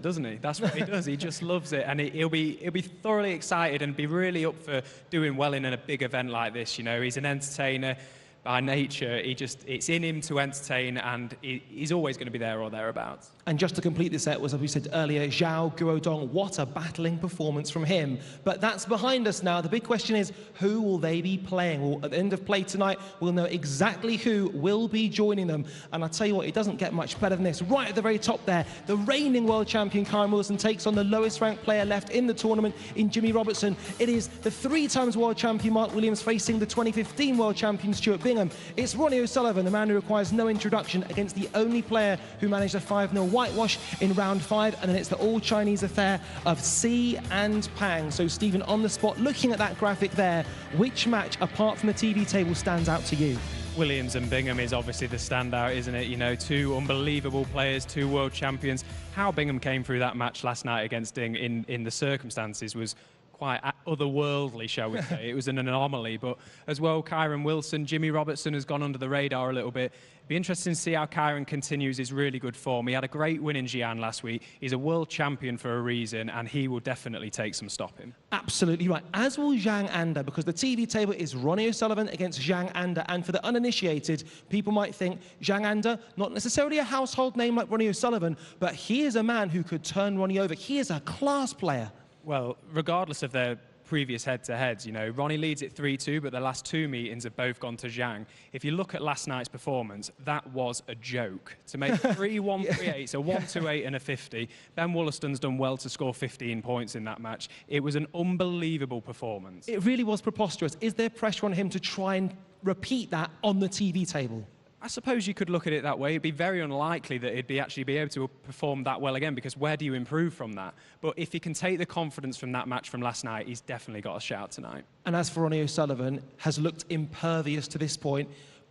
Doesn't he? That's what he does. He just loves it, and he'll be thoroughly excited and be really up for doing well in a big event like this. You know, he's an entertainer by nature. It's in him to entertain, and he's always going to be there or thereabouts. And just to complete the set was, as we said earlier, Zhao Guodong. What a battling performance from him. But that's behind us now. The big question is, who will they be playing? Well, at the end of play tonight, we'll know exactly who will be joining them. And I'll tell you what, it doesn't get much better than this. Right at the very top there, the reigning world champion Kyren Wilson takes on the lowest ranked player left in the tournament in Jimmy Robertson. It is the 3-time world champion Mark Williams facing the 2015 world champion Stuart Bingham. It's Ronnie O'Sullivan, the man who requires no introduction, against the only player who managed a 5-0 whitewash in round 5, and then it's the all-Chinese affair of Si and Pang. So, Stephen, on the spot, looking at that graphic there, which match, apart from the TV table, stands out to you? Williams and Bingham is obviously the standout, isn't it? You know, two unbelievable players, two world champions. How Bingham came through that match last night against Ding in the circumstances was quite otherworldly, shall we say. It was an anomaly, but as well, Kyren Wilson, Jimmy Robertson has gone under the radar a little bit. It'd be interesting to see how Kyren continues his really good form. He had a great win in Xi'an last week. He's a world champion for a reason, and he will definitely take some stopping. Absolutely right, as will Zhang Anda, because the TV table is Ronnie O'Sullivan against Zhang Anda, and for the uninitiated, people might think Zhang Anda, not necessarily a household name like Ronnie O'Sullivan, but he is a man who could turn Ronnie over. He is a class player. Well, regardless of their previous head-to-heads, you know, Ronnie leads it 3-2, but the last two meetings have both gone to Zhang. If you look at last night's performance, that was a joke. To make 3-1, 3-8, so 1-2-8 and a 50. Ben Wollaston's done well to score 15 points in that match. It was an unbelievable performance. It really was preposterous. Is there pressure on him to try and repeat that on the TV table? I suppose you could look at it that way. It'd be very unlikely that he'd actually be able to perform that well again, because where do you improve from that? But if he can take the confidence from that match from last night, he's definitely got a shout tonight. And as for Ronnie O'Sullivan, has looked impervious to this point.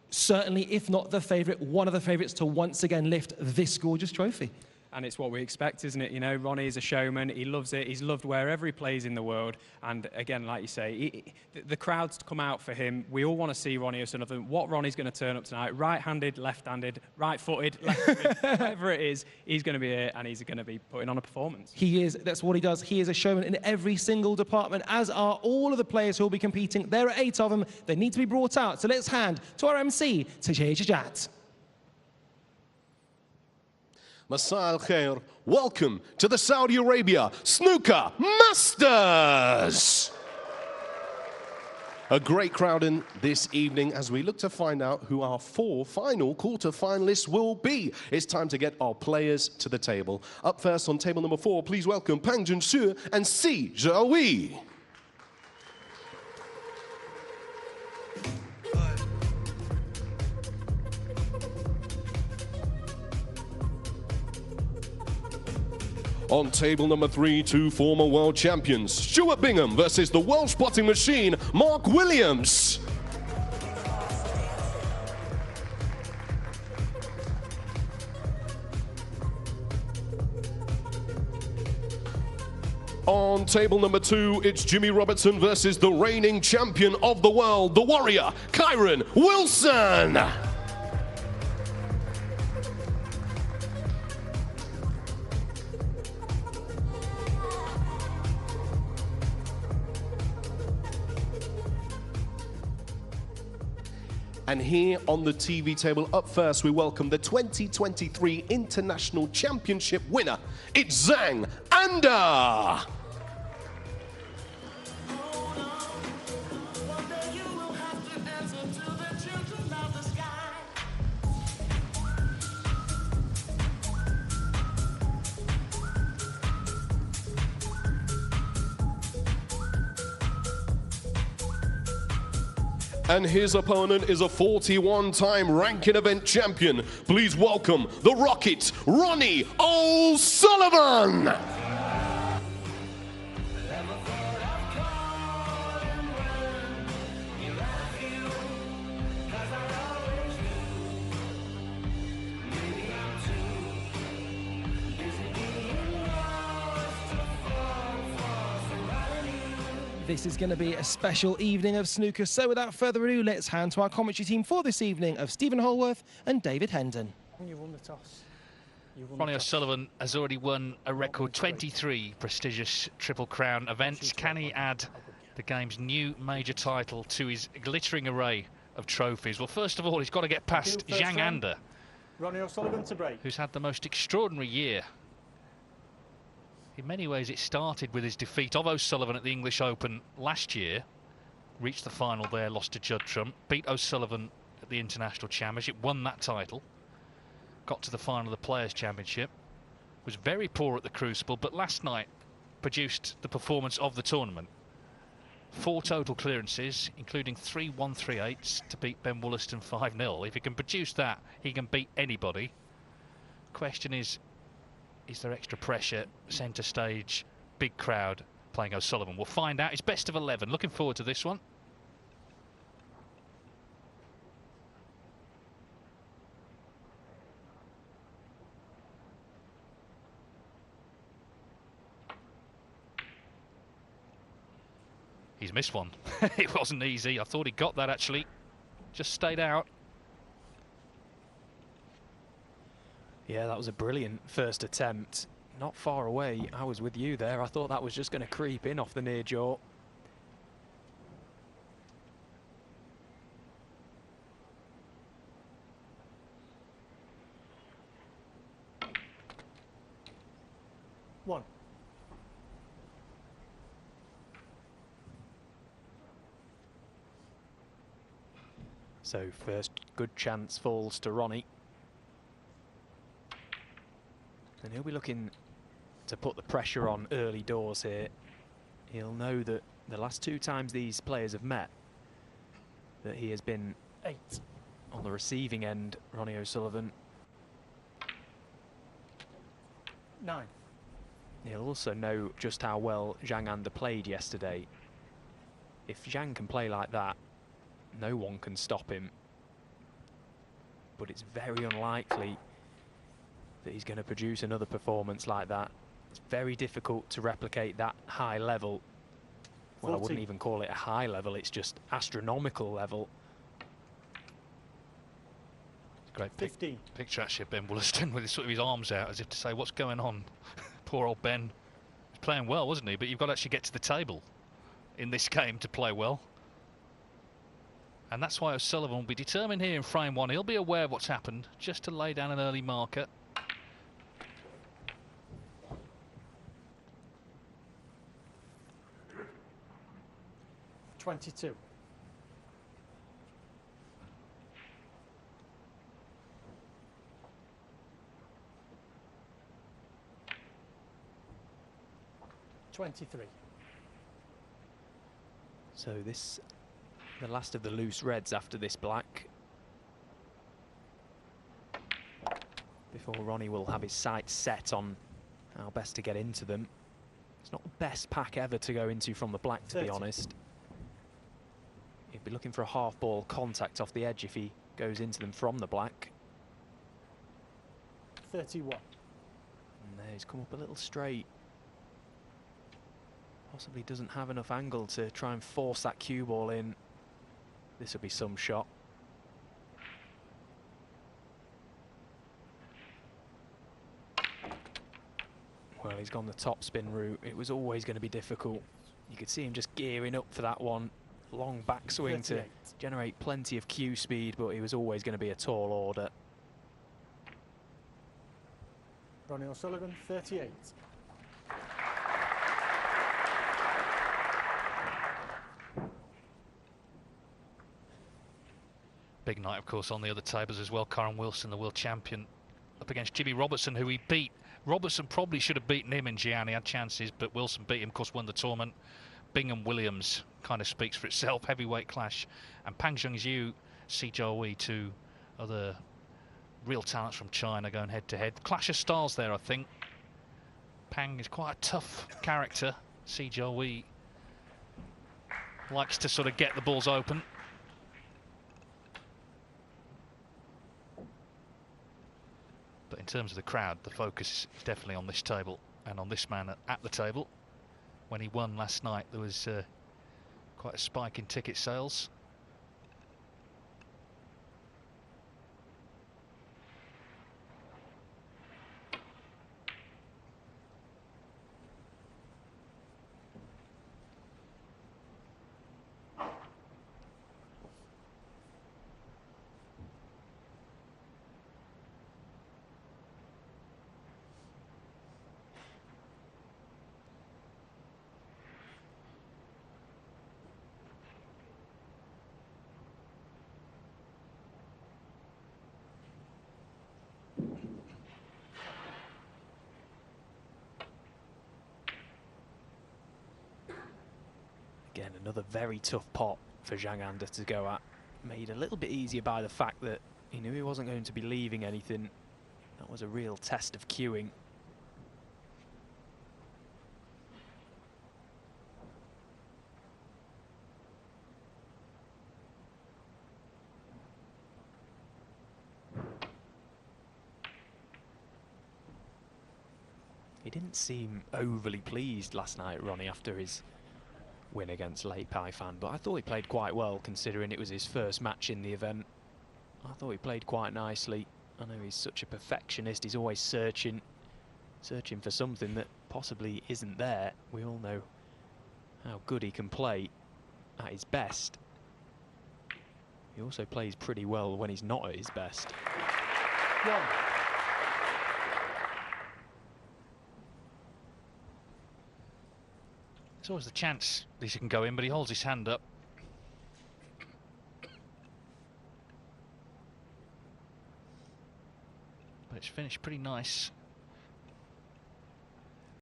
Certainly, if not the favourite, one of the favourites to once again lift this gorgeous trophy. And it's what we expect, isn't it? You know, Ronnie is a showman. He loves it. He's loved wherever he plays in the world. And again, like you say, the crowds come out for him. We all want to see Ronnie O'Sullivan. What Ronnie's going to turn up tonight, right-handed, left-handed, right-footed, left-footed, whatever it is, he's going to be here and he's going to be putting on a performance. He is. That's what he does. He is a showman in every single department, as are all of the players who will be competing. There are 8 of them. They need to be brought out. So let's hand to our MC, Tajay Jajat. Masai al-Khair, welcome to the Saudi Arabia Snooker Masters! A great crowd in this evening as we look to find out who our 4 final quarter-finalists will be. It's time to get our players to the table. Up first on table number 4, please welcome Pang Junsu and Si Zhaohui. On table number 3, 2 former world champions, Stuart Bingham versus the world spotting machine, Mark Williams. On table number 2, it's Jimmy Robertson versus the reigning champion of the world, the warrior, Kyren Wilson. And here on the TV table, up first, we welcome the 2023 International Championship winner. It's Zhang Anda. And his opponent is a 41-time ranking event champion. Please welcome the Rocket, Ronnie O'Sullivan. This is going to be a special evening of snooker. So without further ado, let's hand to our commentary team for this evening of Stephen Holworth and David Hendon. You won the toss. Ronnie O'Sullivan has already won a record 23 prestigious Triple Crown events. Can he add the game's new major title to his glittering array of trophies? Well, first of all, he's got to get past Zhang Anda, Ronnie O'Sullivan to break. Who's had the most extraordinary year. In many ways, it started with his defeat of O'Sullivan at the English Open last year. Reached the final there, lost to Judd Trump, beat O'Sullivan at the International Championship, won that title. Got to the final of the Players' Championship, was very poor at the Crucible, but last night produced the performance of the tournament. 4 total clearances, including 3 1-3-8s to beat Ben Wollaston 5-0. If he can produce that, he can beat anybody. Question is there extra pressure, centre stage, big crowd playing O'Sullivan? We'll find out. It's best of 11. Looking forward to this one. He's missed one. It wasn't easy. I thought he got that, actually. Just stayed out. Yeah, that was a brilliant first attempt. Not far away. I was with you there. I thought that was just going to creep in off the near jaw. One. So first good chance falls to Ronnie. And he'll be looking to put the pressure on early doors here. He'll know that the last 2 times these players have met, that he has been 8 on the receiving end, Ronnie O'Sullivan. 9. He'll also know just how well Zhang Anda played yesterday. If Zhang can play like that, no one can stop him. But it's very unlikely that he's going to produce another performance like that. It's very difficult to replicate that high level. Well, 40. I wouldn't even call it a high level, it's just astronomical level. Great 15. Picture actually of Ben Wollaston with his arms out as if to say, what's going on? Poor old Ben. He's playing well, wasn't he? But you've got to actually get to the table in this game to play well. And that's why O'Sullivan will be determined here in frame 1. He'll be aware of what's happened, just to lay down an early marker. $22. $23. So this, the last of the loose reds after this black. Before Ronnie will have his sights set on how best to get into them. It's not the best pack ever to go into from the black, to 30. be honest. He'd be looking for a half ball contact off the edge if he goes into them from the black. 31. And there, he's come up a little straight. Possibly doesn't have enough angle to try and force that cue ball in. This will be some shot. Well, he's gone the top spin route. It was always going to be difficult. You could see him just gearing up for that one. Long backswing 38. to generate plenty of cue speed, but he was always going to be a tall order. Ronnie O'Sullivan, 38. Big night, of course, on the other tables as well. Karen Wilson, the world champion, up against Jimmy Robertson, who he beat. Robertson probably should have beaten him in Gianni, had chances, but Wilson beat him, of course, won the tournament. Bingham Williams kind of speaks for itself, heavyweight clash. And Pang Zhengzhu, Si Jiahui, 2 other real talents from China going head to head. Clash of styles there, I think. Pang is quite a tough character. Si Jiahui likes to sort of get the balls open. But in terms of the crowd, the focus is definitely on this table and on this man at the table. When he won last night, there was quite a spike in ticket sales. Again, another very tough pot for Zhang Anda to go at. Made a little bit easier by the fact that he knew he wasn't going to be leaving anything. That was a real test of cueing. He didn't seem overly pleased last night, Ronnie, after his win against Lei Paifan, but I thought he played quite well considering it was his first match in the event. I thought he played quite nicely. I know he's such a perfectionist, he's always searching for something that possibly isn't there. We all know how good he can play at his best. He also plays pretty well when he's not at his best. 1. There's always the chance this can go in, but he holds his hand up. But it's finished pretty nice